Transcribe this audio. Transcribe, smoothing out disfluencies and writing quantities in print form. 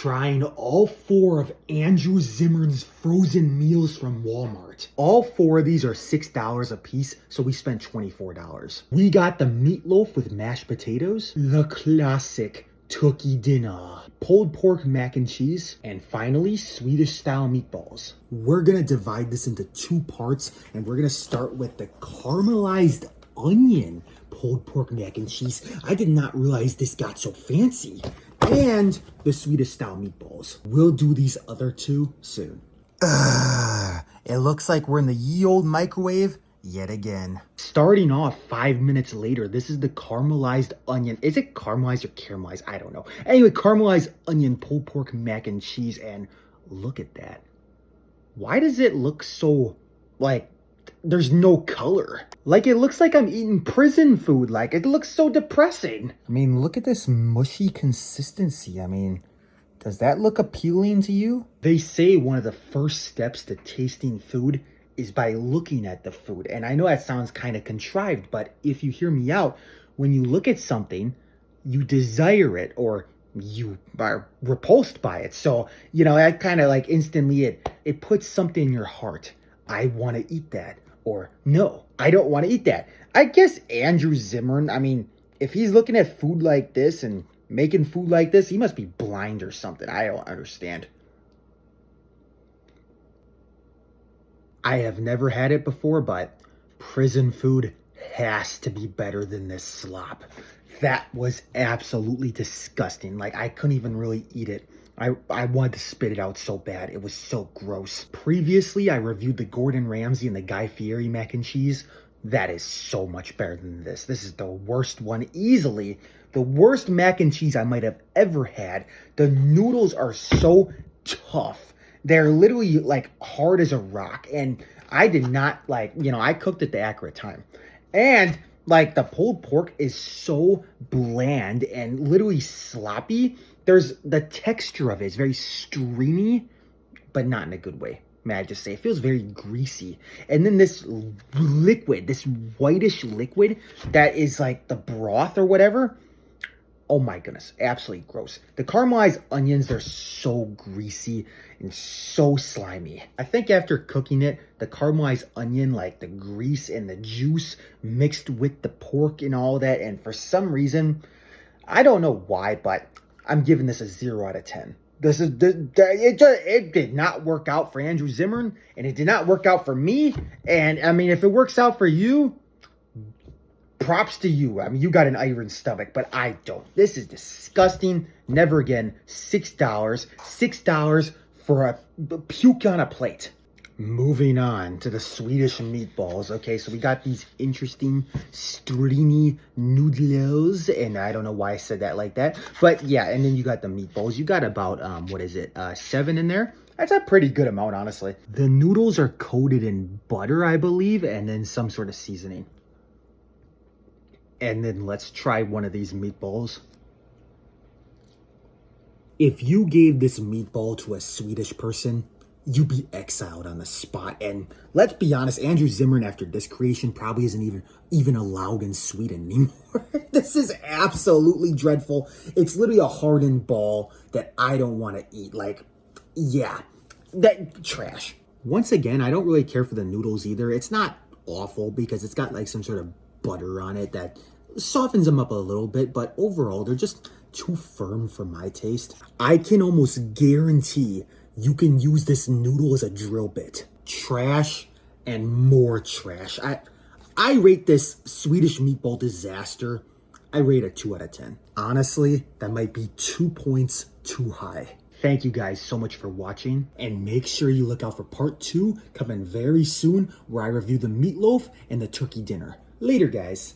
trying all 4 of Andrew Zimmern's frozen meals from Walmart. All 4 of these are $6 a piece, so we spent $24. We got the meatloaf with mashed potatoes, the classic turkey dinner, pulled pork mac and cheese, and finally Swedish style meatballs. We're gonna divide this into 2 parts, and we're gonna start with the caramelized onion pulled pork mac and cheese. I did not realize this got so fancy. And the Swedish style meatballs. We'll do these other 2 soon. It looks like we're in the ye old microwave yet again. Starting off 5 minutes later, this is the caramelized onion. Is it caramelized or caramelized? I don't know. Anyway, caramelized onion pulled pork mac and cheese, and look at that. Why does it look so, like, there's no color? Like, it looks like I'm eating prison food. Like, it looks so depressing. I mean, look at this mushy consistency. I mean, does that look appealing to you? They say one of the first steps to tasting food is by looking at the food. And I know that sounds kind of contrived, but if you hear me out, when you look at something, you desire it or you are repulsed by it. So, you know, that kind of like instantly it puts something in your heart. I want to eat that. Or, no, I don't want to eat that. I guess Andrew Zimmern, I mean, if he's looking at food like this and making food like this, he must be blind or something. I don't understand. I have never had it before, but prison food has to be better than this slop. That was absolutely disgusting. Like, I couldn't even really eat it. I wanted to spit it out so bad. It was so gross. Previously, I reviewed the Gordon Ramsay and the Guy Fieri mac and cheese. That is so much better than this. This is the worst one, easily. The worst mac and cheese I might have ever had. The noodles are so tough. They're literally like hard as a rock. And I did not like, you know, I cooked at the accurate time. And like the pulled pork is so bland and literally sloppy. There's the texture of it is very streamy, but not in a good way. May I just say, it feels very greasy. And then this liquid, this whitish liquid that is like the broth or whatever. Oh my goodness, absolutely gross. The caramelized onions, they're so greasy and so slimy. I think after cooking it, the caramelized onion, like the grease and the juice mixed with the pork and all that. And for some reason, I don't know why, but I'm giving this a 0 out of 10. It did not work out for Andrew Zimmern, and it did not work out for me. And I mean, if it works out for you, props to you. I mean, you got an iron stomach, but I don't. This is disgusting. Never again. $6. $6 for a puke on a plate. Moving on to the Swedish meatballs. Okay, so we got these interesting strini noodles, and I don't know why I said that like that, but yeah, and then you got the meatballs. You got about, 7 in there. That's a pretty good amount, honestly. The noodles are coated in butter, I believe, and then some sort of seasoning. And then let's try one of these meatballs. If you gave this meatball to a Swedish person, you'd be exiled on the spot. And let's be honest, Andrew Zimmern, after this creation, probably isn't even allowed in Sweden anymore. This is absolutely dreadful. It's literally a hardened ball that I don't want to eat. Like, yeah, that trash. Once again, I don't really care for the noodles either. It's not awful because it's got like some sort of butter on it that softens them up a little bit, but overall, they're just too firm for my taste. I can almost guarantee you can use this noodle as a drill bit. Trash and more trash. I rate this Swedish meatball disaster. I rate it 2 out of 10. Honestly, that might be 2 points too high. Thank you guys so much for watching, and make sure you look out for part 2 coming very soon, where I review the meatloaf and the turkey dinner. Later, guys.